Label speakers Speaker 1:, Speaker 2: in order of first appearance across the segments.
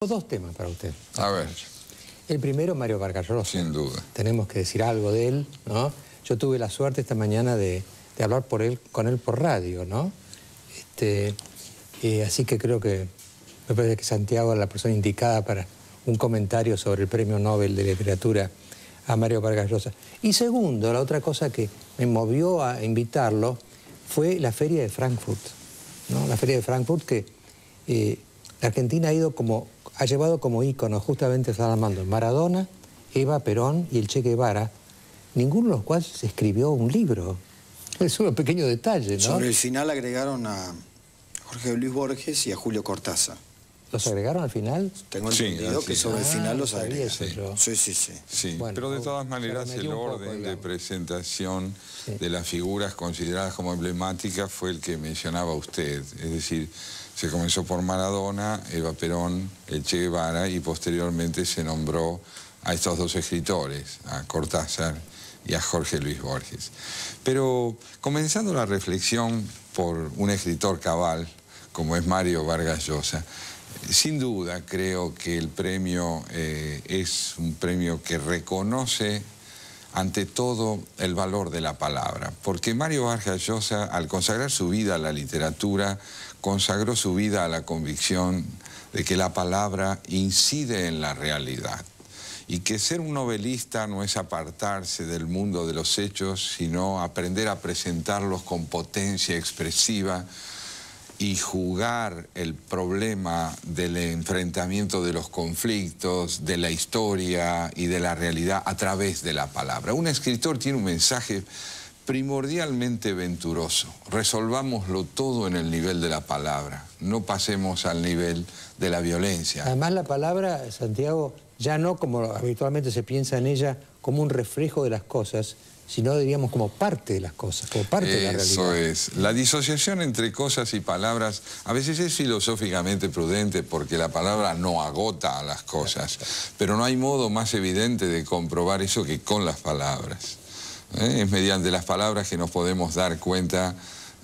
Speaker 1: Dos temas para usted.
Speaker 2: A ver.
Speaker 1: El primero, Mario Vargas Llosa.
Speaker 2: Sin duda.
Speaker 1: Tenemos que decir algo de él, ¿no? Yo tuve la suerte esta mañana de hablar con él por radio, ¿no? Así que creo que me parece que Santiago es la persona indicada para un comentario sobre el Premio Nobel de Literatura a Mario Vargas Llosa. Y segundo, la otra cosa que me movió a invitarlo fue la Feria de Frankfurt, ¿no? La Feria de Frankfurt que la Argentina ha llevado como ícono, justamente están hablando, Maradona, Eva Perón y el Che Guevara, ninguno de los cuales escribió un libro. Es un pequeño detalle, ¿no?
Speaker 3: Sobre el final agregaron a Jorge Luis Borges y a Julio Cortázar.
Speaker 1: ¿Los agregaron al final?
Speaker 3: Tengo entendido que sobre el final los agregaron.
Speaker 2: Sí,
Speaker 1: bueno,
Speaker 2: pero de todas maneras el orden de presentación de las figuras consideradas como emblemáticas fue el que mencionaba usted. Es decir, se comenzó por Maradona, Eva Perón, el Che Guevara y posteriormente se nombró a estos dos escritores, a Cortázar y a Jorge Luis Borges. Pero comenzando la reflexión por un escritor cabal como es Mario Vargas Llosa, sin duda creo que el premio es un premio que reconoce ante todo el valor de la palabra, porque Mario Vargas Llosa, al consagrar su vida a la literatura, consagró su vida a la convicción de que la palabra incide en la realidad y que ser un novelista no es apartarse del mundo de los hechos, sino aprender a presentarlos con potencia expresiva y jugar el problema del enfrentamiento de los conflictos, de la historia y de la realidad a través de la palabra. Un escritor tiene un mensaje primordialmente venturoso. Resolvámoslo todo en el nivel de la palabra, no pasemos al nivel de la violencia.
Speaker 1: Además la palabra, Santiago, ya no como habitualmente se piensa en ella, como un reflejo de las cosas, sino diríamos como parte de las cosas, como parte de la realidad.
Speaker 2: Eso es. La disociación entre cosas y palabras a veces es filosóficamente prudente porque la palabra no agota a las cosas, pero no hay modo más evidente de comprobar eso que con las palabras. Es mediante las palabras que nos podemos dar cuenta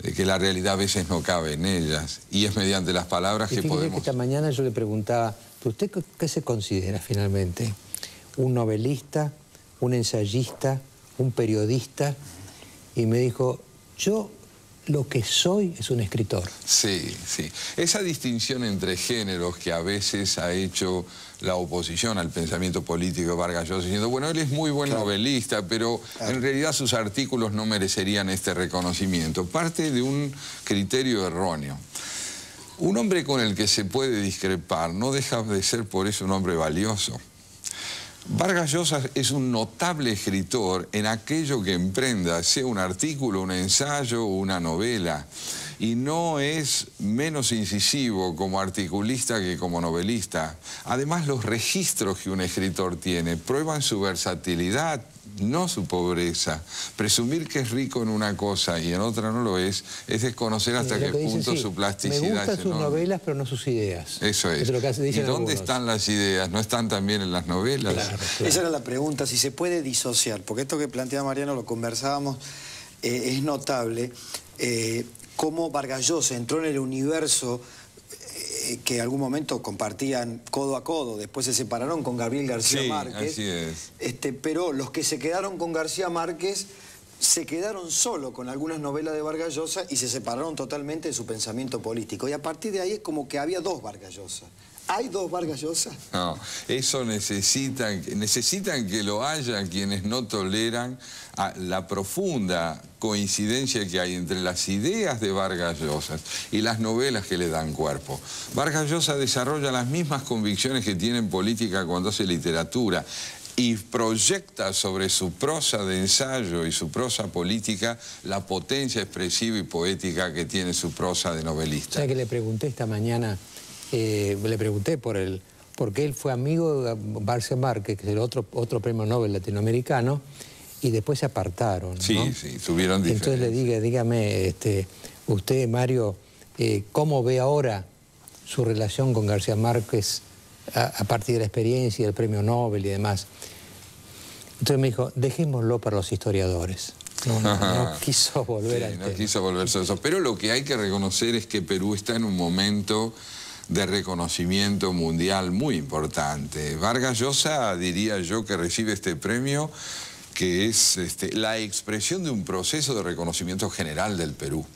Speaker 2: de que la realidad a veces no cabe en ellas, y es mediante las palabras que podemos...
Speaker 1: Que esta mañana yo le preguntaba, ¿usted qué se considera finalmente? ¿Un novelista, un ensayista, un periodista? Y me dijo, yo lo que soy es un escritor.
Speaker 2: Sí, sí. Esa distinción entre géneros que a veces ha hecho la oposición al pensamiento político de Vargas Llosa, diciendo, bueno, él es muy buen novelista, pero en realidad sus artículos no merecerían este reconocimiento. Parte de un criterio erróneo. Un hombre con el que se puede discrepar no deja de ser por eso un hombre valioso. Vargas Llosa es un notable escritor en aquello que emprenda, sea un artículo, un ensayo o una novela, y no es menos incisivo como articulista que como novelista. Además, los registros que un escritor tiene prueban su versatilidad, no su pobreza. Presumir que es rico en una cosa y en otra no lo es desconocer hasta qué punto su plasticidad
Speaker 1: me gustan
Speaker 2: es
Speaker 1: sus novelas, pero no sus ideas.
Speaker 2: Eso es. ¿Y dónde están las ideas? ¿No están también en las novelas?
Speaker 3: Claro. Esa era la pregunta, si se puede disociar, porque esto que plantea Mariano lo conversábamos, es notable, cómo Vargas Llosa entró en el universo que en algún momento compartían codo a codo, después se separaron con Gabriel García Márquez.
Speaker 2: Así es.
Speaker 3: Pero los que se quedaron con García Márquez se quedaron solo con algunas novelas de Vargas Llosa y se separaron totalmente de su pensamiento político. Y a partir de ahí es como que había dos Vargas Llosa. ¿Hay dos Vargas Llosa?
Speaker 2: No, eso necesitan que lo haya quienes no toleran la profunda coincidencia que hay entre las ideas de Vargas Llosa y las novelas que le dan cuerpo. Vargas Llosa desarrolla las mismas convicciones que tiene en política cuando hace literatura y proyecta sobre su prosa de ensayo y su prosa política la potencia expresiva y poética que tiene su prosa de novelista.
Speaker 1: O sea que le pregunté esta mañana, le pregunté porque él fue amigo de García Márquez, que es el otro premio Nobel latinoamericano, y después se apartaron, ¿no?
Speaker 2: Sí, sí, tuvieron diferencias.
Speaker 1: Entonces le dije, dígame, usted, Mario, ¿cómo ve ahora su relación con García Márquez a partir de la experiencia y del premio Nobel y demás? Entonces me dijo, dejémoslo para los historiadores. No quiso volver al tema.
Speaker 2: No quiso volverse a eso. Pero lo que hay que reconocer es que Perú está en un momento de reconocimiento mundial muy importante. Vargas Llosa, diría yo, que recibe este premio, que es la expresión de un proceso de reconocimiento general del Perú.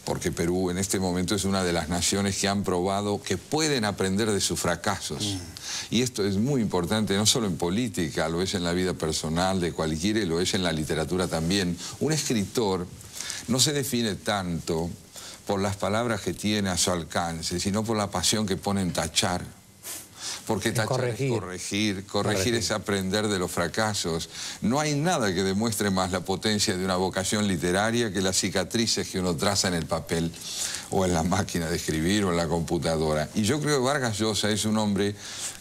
Speaker 2: Porque Perú en este momento es una de las naciones que han probado que pueden aprender de sus fracasos. Y esto es muy importante, no solo en política, lo es en la vida personal de cualquiera y lo es en la literatura también. Un escritor no se define tanto por las palabras que tiene a su alcance, sino por la pasión que pone en tachar. Porque tachar es corregir es aprender de los fracasos. No hay nada que demuestre más la potencia de una vocación literaria que las cicatrices que uno traza en el papel o en la máquina de escribir o en la computadora. Y yo creo que Vargas Llosa es un hombre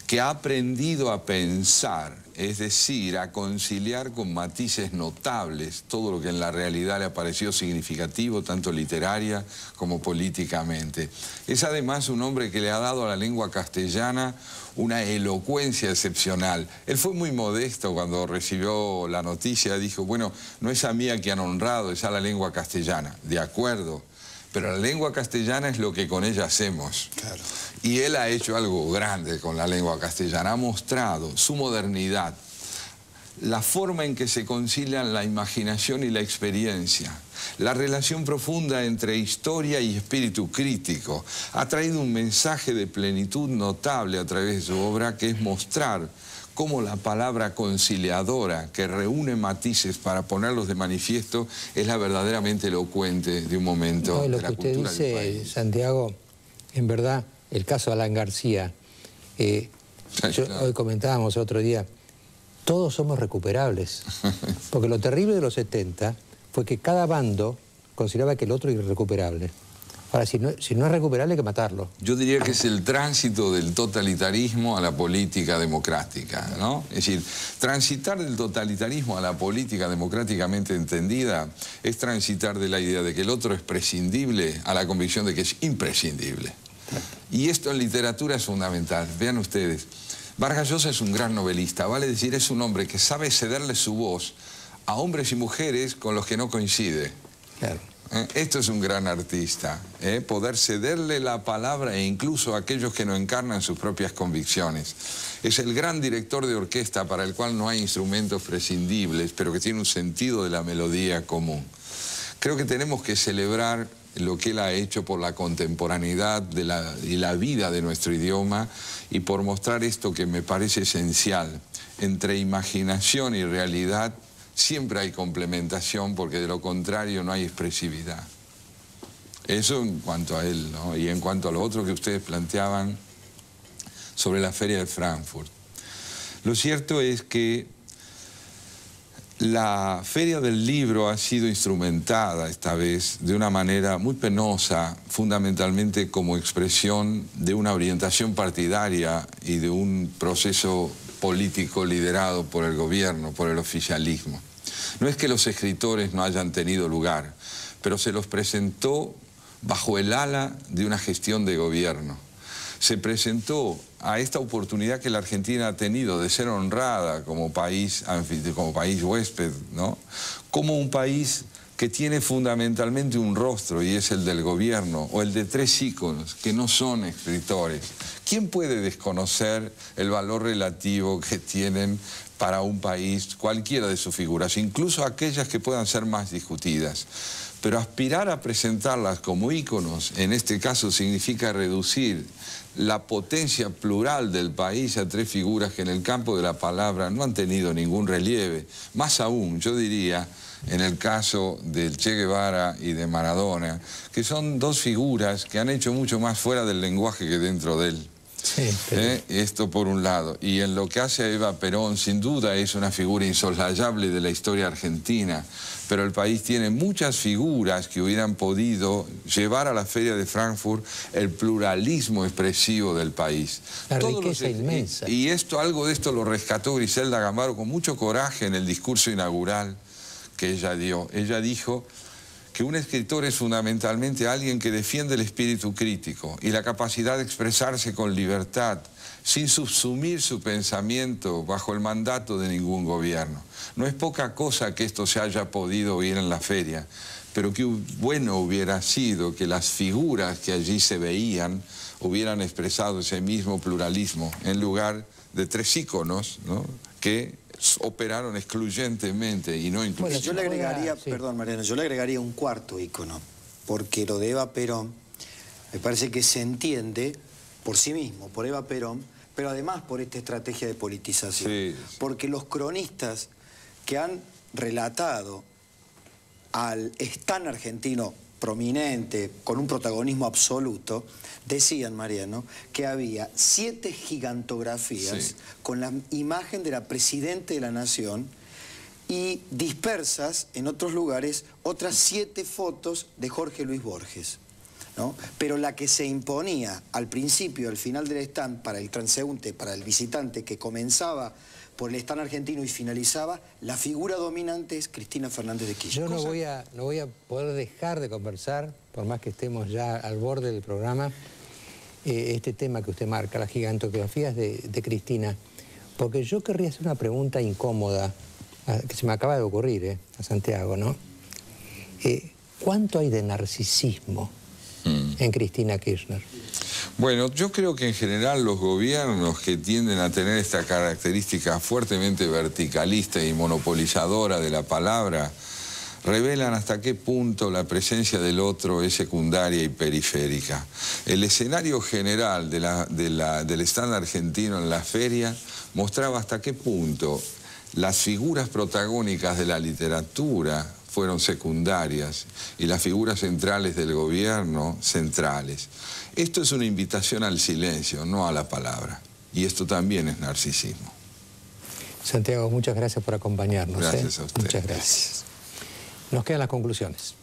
Speaker 2: que ha aprendido a pensar, es decir, a conciliar con matices notables todo lo que en la realidad le ha parecido significativo, tanto literaria como políticamente. Es además un hombre que le ha dado a la lengua castellana una elocuencia excepcional. Él fue muy modesto cuando recibió la noticia, dijo, bueno, no es a mí a quien han honrado, es a la lengua castellana. De acuerdo, pero la lengua castellana es lo que con ella hacemos. Claro. Y él ha hecho algo grande con la lengua castellana, ha mostrado su modernidad, la forma en que se concilian la imaginación y la experiencia, la relación profunda entre historia y espíritu crítico. Ha traído un mensaje de plenitud notable a través de su obra, que es mostrar cómo la palabra conciliadora, que reúne matices para ponerlos de manifiesto, es la verdaderamente elocuente de un momento de la cultura del país.
Speaker 1: Lo que usted dice, Santiago, en verdad, el caso de Alan García, hoy comentábamos otro día, todos somos recuperables, porque lo terrible de los 70 fue que cada bando consideraba que el otro era irrecuperable. Ahora, si no es recuperable, hay que matarlo.
Speaker 2: Yo diría que es el tránsito del totalitarismo a la política democrática, ¿no? Es decir, transitar del totalitarismo a la política democráticamente entendida es transitar de la idea de que el otro es prescindible a la convicción de que es imprescindible. Y esto en literatura es fundamental. Vean ustedes, Vargas Llosa es un gran novelista, vale decir, es un hombre que sabe cederle su voz a hombres y mujeres con los que no coincide.
Speaker 1: Claro.
Speaker 2: Esto es un gran artista, poder cederle la palabra e incluso a aquellos que no encarnan sus propias convicciones. Es el gran director de orquesta para el cual no hay instrumentos prescindibles, pero que tiene un sentido de la melodía común. Creo que tenemos que celebrar lo que él ha hecho por la contemporaneidad y la vida de nuestro idioma y por mostrar esto que me parece esencial. Entre imaginación y realidad siempre hay complementación, porque de lo contrario no hay expresividad. Eso en cuanto a él, ¿no? Y en cuanto a lo otro que ustedes planteaban sobre la Feria de Frankfurt. Lo cierto es que la Feria del Libro ha sido instrumentada esta vez de una manera muy penosa, fundamentalmente como expresión de una orientación partidaria y de un proceso político liderado por el gobierno, por el oficialismo. No es que los escritores no hayan tenido lugar, pero se los presentó bajo el ala de una gestión de gobierno. Se presentó a esta oportunidad que la Argentina ha tenido de ser honrada como país huésped, ¿no? Como un país que tiene fundamentalmente un rostro, y es el del gobierno, o el de tres íconos que no son escritores. ¿Quién puede desconocer el valor relativo que tienen para un país cualquiera de sus figuras, incluso aquellas que puedan ser más discutidas? Pero aspirar a presentarlas como íconos, en este caso, significa reducir la potencia plural del país a tres figuras que en el campo de la palabra no han tenido ningún relieve. Más aún, yo diría, en el caso del Che Guevara y de Maradona, que son dos figuras que han hecho mucho más fuera del lenguaje que dentro de él. Sí, esto por un lado. Y en lo que hace a Eva Perón, sin duda es una figura insoslayable de la historia argentina, pero el país tiene muchas figuras que hubieran podido llevar a la Feria de Frankfurt el pluralismo expresivo del país.
Speaker 1: La riqueza inmensa.
Speaker 2: Y algo de esto lo rescató Griselda Gambaro con mucho coraje en el discurso inaugural que ella dio. Ella dijo que un escritor es fundamentalmente alguien que defiende el espíritu crítico y la capacidad de expresarse con libertad, sin subsumir su pensamiento bajo el mandato de ningún gobierno. No es poca cosa que esto se haya podido oír en la feria, pero qué bueno hubiera sido que las figuras que allí se veían hubieran expresado ese mismo pluralismo en lugar de 3 íconos, ¿no?, que operaron excluyentemente y no inclusivamente.
Speaker 3: Bueno, yo le agregaría, perdón Mariano, yo le agregaría un cuarto ícono, porque lo de Eva Perón me parece que se entiende por sí mismo, por Eva Perón, pero además por esta estrategia de politización. Sí. Porque los cronistas que han relatado al Stan argentino prominente, con un protagonismo absoluto, decían, Mariano, que había 7 gigantografías con la imagen de la Presidenta de la Nación y dispersas en otros lugares otras 7 fotos de Jorge Luis Borges, ¿no? Pero la que se imponía al principio, al final del stand, para el transeúnte, para el visitante que comenzaba por el stand argentino y finalizaba, la figura dominante es Cristina Fernández de Kirchner.
Speaker 1: Yo no voy a poder dejar de conversar, por más que estemos ya al borde del programa, este tema que usted marca, las gigantografías de Cristina, porque yo querría hacer una pregunta incómoda, que se me acaba de ocurrir, a Santiago, ¿no? ¿Cuánto hay de narcisismo en Cristina Kirchner?
Speaker 2: Bueno, yo creo que en general los gobiernos que tienden a tener esta característica fuertemente verticalista y monopolizadora de la palabra revelan hasta qué punto la presencia del otro es secundaria y periférica. El escenario general del stand argentino en la feria mostraba hasta qué punto las figuras protagónicas de la literatura fueron secundarias y las figuras centrales del gobierno centrales. Esto es una invitación al silencio, no a la palabra. Y esto también es narcisismo.
Speaker 1: Santiago, muchas gracias por acompañarnos.
Speaker 2: Gracias a usted.
Speaker 1: Muchas gracias. Nos quedan las conclusiones.